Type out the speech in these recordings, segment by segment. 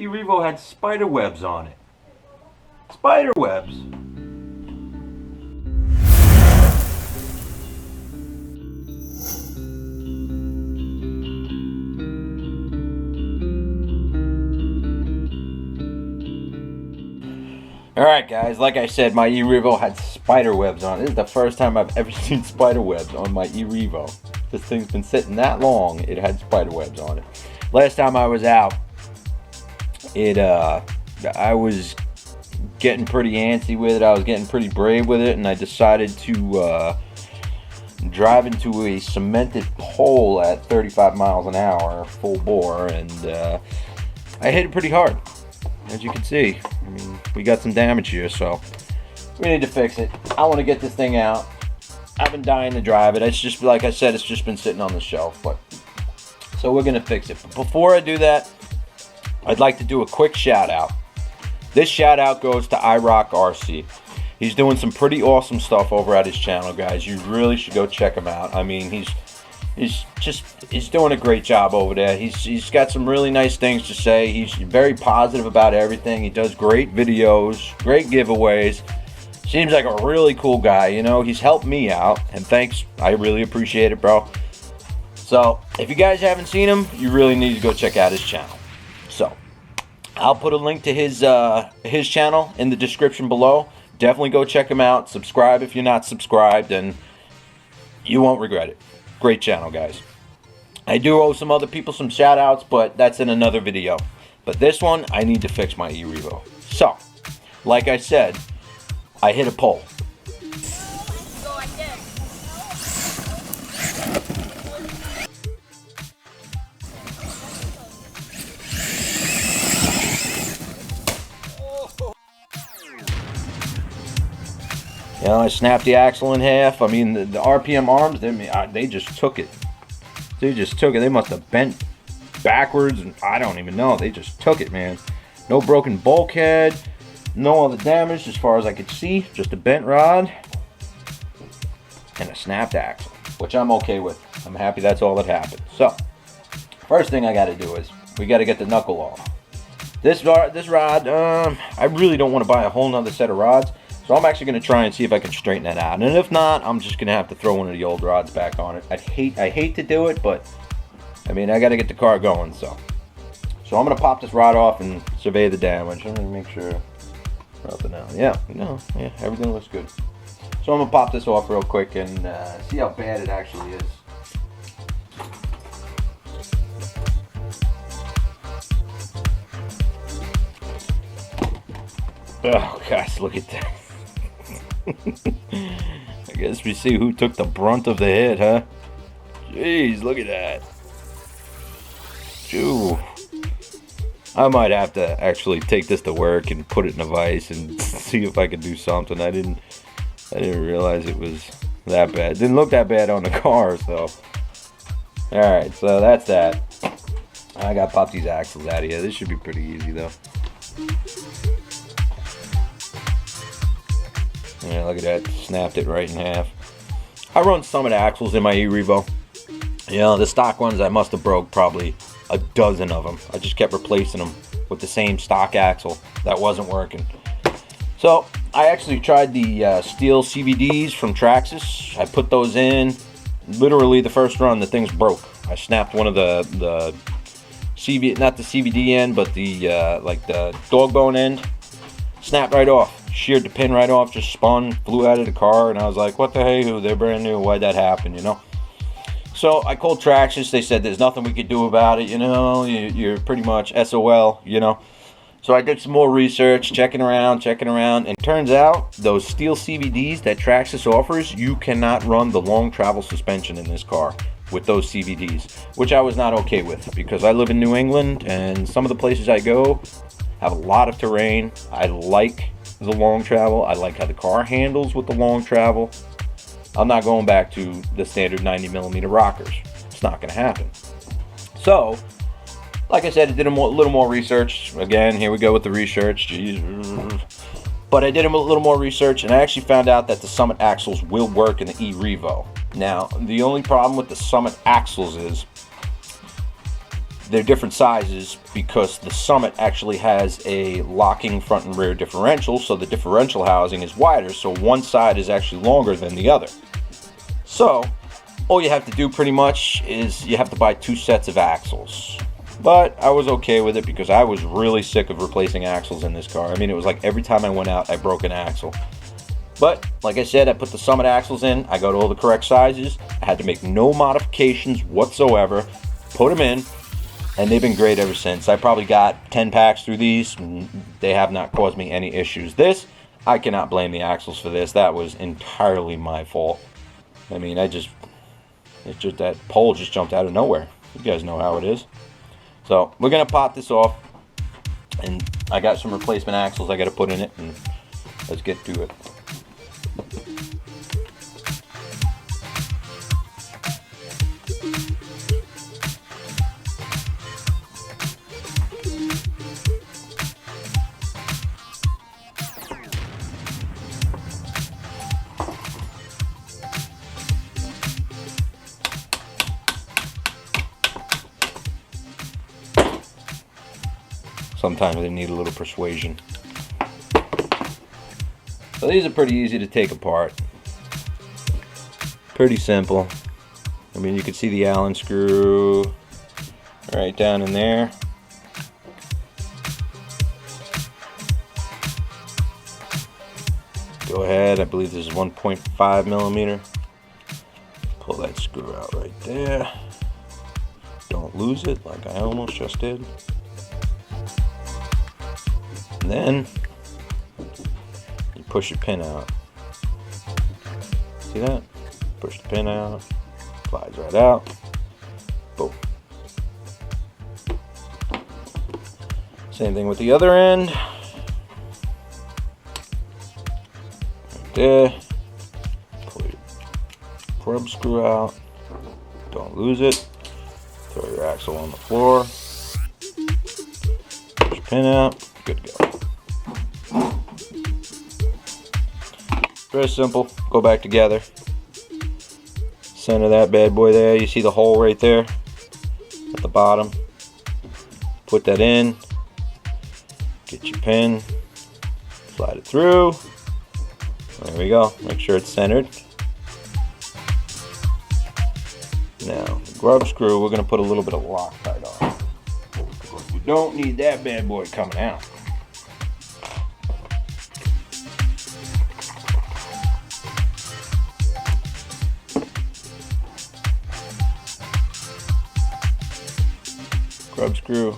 E-Revo had spider webs on it. Spider webs. Alright guys, like I said, my E-Revo had spider webs on it. This is the first time I've ever seen spider webs on my E-Revo. This thing's been sitting that long, it had spider webs on it. Last time I was out, I was getting pretty antsy with it. I was getting pretty brave with it, and I decided to drive into a cemented pole at 35 miles an hour, full bore, and I hit it pretty hard. As you can see, I mean, we got some damage here, so we need to fix it. I want to get this thing out. I've been dying to drive it. It's just, like I said, it's just been sitting on the shelf. But so we're going to fix it. But before I do that, I'd like to do a quick shout out. This shout out goes to IROCK RC. He's doing some pretty awesome stuff over at his channel, guys. You really should go check him out. I mean, he's doing a great job over there. He's got some really nice things to say. He's very positive about everything. He does great videos, great giveaways. Seems like a really cool guy. You know, he's helped me out, and thanks. I really appreciate it, bro. So if you guys haven't seen him, you really need to go check out his channel. So I'll put a link to his channel in the description below. Definitely go check him out. Subscribe if you're not subscribed, and you won't regret it. Great channel, guys. I do owe some other people some shout outs, but that's in another video. But this one, I need to fix my E-Revo. So, like I said, I hit a pole. You know, I snapped the axle in half. I mean, the RPM arms, they just took it. They just took it. They must have bent backwards, and I don't even know. They just took it, man. No broken bulkhead. No other damage as far as I could see. Just a bent rod and a snapped axle, which I'm okay with. I'm happy that's all that happened. So, first thing I got to do is we got to get the knuckle off. This rod, I really don't want to buy a whole nother set of rods. So I'm actually going to try and see if I can straighten that out. And if not, I'm just going to have to throw one of the old rods back on it. I hate to do it, but I mean, I got to get the car going. So I'm going to pop this rod off and survey the damage. Let me make sure nothing else. Yeah, everything looks good. So I'm going to pop this off real quick and see how bad it actually is. Oh gosh, look at that. I guess we see who took the brunt of the hit, huh? Jeez, look at that. Phew. I might have to actually take this to work and put it in a vise and see if I can do something. I didn't realize it was that bad. It didn't look that bad on the car, so. Alright, so that's that. I gotta pop these axles out of here. This should be pretty easy though. Yeah, look at that. Snapped it right in half. I run some of the axles in my E-Revo. You know, the stock ones, I must have broke probably a dozen of them. I just kept replacing them with the same stock axle that wasn't working. So, I actually tried the steel CVDs from Traxxas. I put those in. Literally, the first run, the things broke. I snapped one of the CV, not the CVD end, but the like the dog bone end. Snapped right off. Sheared the pin right off, just spun, flew out of the car, and I was like, what the hey-hoo, they're brand new, why'd that happen, you know? So I called Traxxas. They said there's nothing we could do about it, you know, you're pretty much SOL, you know? So I did some more research, checking around, and turns out those steel CVDs that Traxxas offers, you cannot run the long travel suspension in this car with those CVDs, which I was not okay with, because I live in New England, and some of the places I go have a lot of terrain. I like the long travel. I like how the car handles with the long travel. I'm not going back to the standard 90mm rockers. It's not going to happen. So, like I said, I did a little more research. Again, here we go with the research. Jeez. But I did a little more research, and I actually found out that the Summit axles will work in the E-Revo. Now, the only problem with the Summit axles is they're different sizes because the Summit actually has a locking front and rear differential, so the differential housing is wider, so one side is actually longer than the other. So all you have to do pretty much is you have to buy 2 sets of axles. But I was okay with it because I was really sick of replacing axles in this car. I mean, it was like every time I went out, I broke an axle. But like I said, I put the Summit axles in. I got all the correct sizes. I had to make no modifications whatsoever. Put them in, and they've been great ever since. I probably got 10 packs through these. They have not caused me any issues. This, I cannot blame the axles for this. That was entirely my fault. I mean, it's just that pole just jumped out of nowhere. You guys know how it is. So we're gonna pop this off, and I got some replacement axles I got to put in it, and let's get to it. Sometimes they need a little persuasion. So these are pretty easy to take apart. Pretty simple. I mean, you can see the Allen screw right down in there. Go ahead, I believe this is 1.5 millimeter. Pull that screw out right there. Don't lose it like I almost just did. And then you push your pin out. See that? Push the pin out, slides right out. Boom. Same thing with the other end. Right there. Pull your grub screw out. Don't lose it. Throw your axle on the floor. Push your pin out. Good to go. Very simple. Go back together. Center that bad boy there. You see the hole right there at the bottom. Put that in. Get your pin. Slide it through. There we go. Make sure it's centered. Now, the grub screw, we're going to put a little bit of Loctite on. We don't need that bad boy coming out. Grub screw,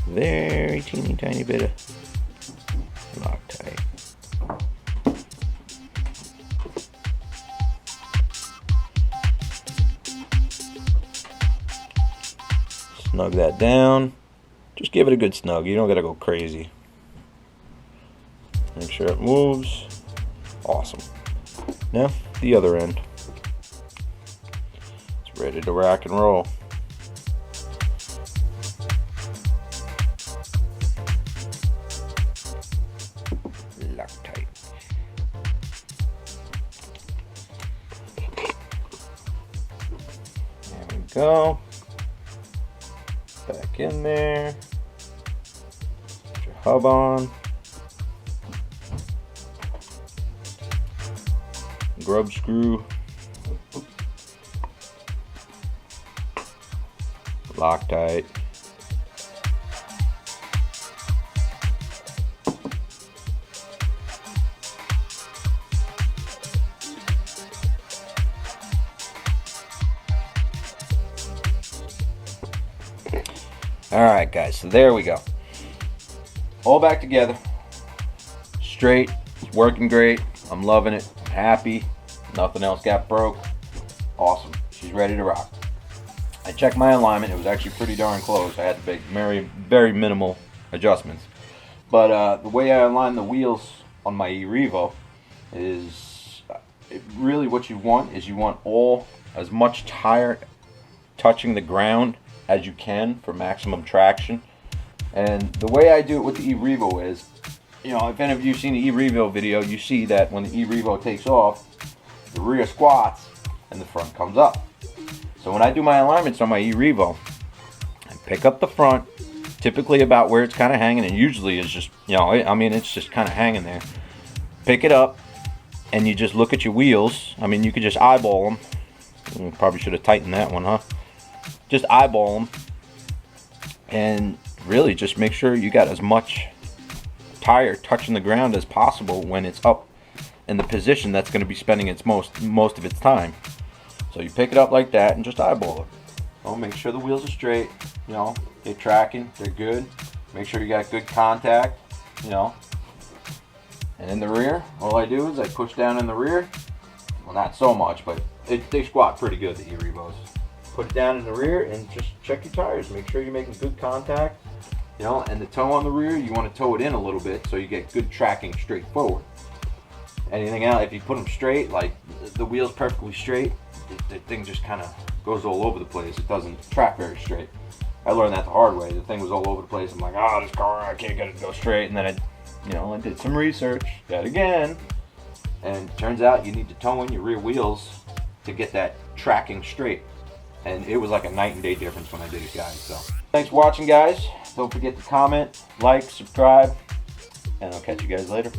very teeny tiny bit of Loctite. Snug that down. Just give it a good snug. You don't gotta go crazy. Make sure it moves. Awesome. Now the other end. It's ready to rock and roll. Loctite. There we go. Back in there. Put your hub on. Grub screw. Loctite. Alright guys, so there we go. All back together. Straight. It's working great. I'm loving it. I'm happy. Nothing else got broke. Awesome. She's ready to rock. I checked my alignment. It was actually pretty darn close. I had to make very minimal adjustments. But the way I align the wheels on my E-Revo is really what you want is you want as much tire touching the ground as you can for maximum traction. And the way I do it with the E-Revo is, you know, if any of you have seen the E-Revo video, you see that when the E-Revo takes off, the rear squats and the front comes up. So when I do my alignments on my E-Revo, pick up the front, typically about where it's kind of hanging, and usually it's just, you know, I mean, it's just kind of hanging there. Pick it up, and you just look at your wheels. I mean, you could just eyeball them. Probably should have tightened that one, huh? Just eyeball them, and really just make sure you got as much tire touching the ground as possible when it's up in the position that's going to be spending its most of its time. So you pick it up like that and just eyeball it. Well, make sure the wheels are straight, you know, they're tracking, they're good. Make sure you got good contact, you know. And in the rear, all I do is I push down in the rear. Well, not so much, but they squat pretty good, the E-Revos. Put it down in the rear and just check your tires. Make sure you're making good contact, you know, and the toe on the rear, you want to toe it in a little bit so you get good tracking straight forward. Anything else, if you put them straight, like the wheel's perfectly straight, the thing just kind of goes all over the place. It doesn't track very straight. I learned that the hard way. The thing was all over the place. I'm like, oh, this car, I can't get it to go straight. And then I did some research, yet again, and it turns out you need to toe in your rear wheels to get that tracking straight. And it was like a night and day difference when I did it, guys. So thanks for watching, guys. Don't forget to comment, like, subscribe, and I'll catch you guys later.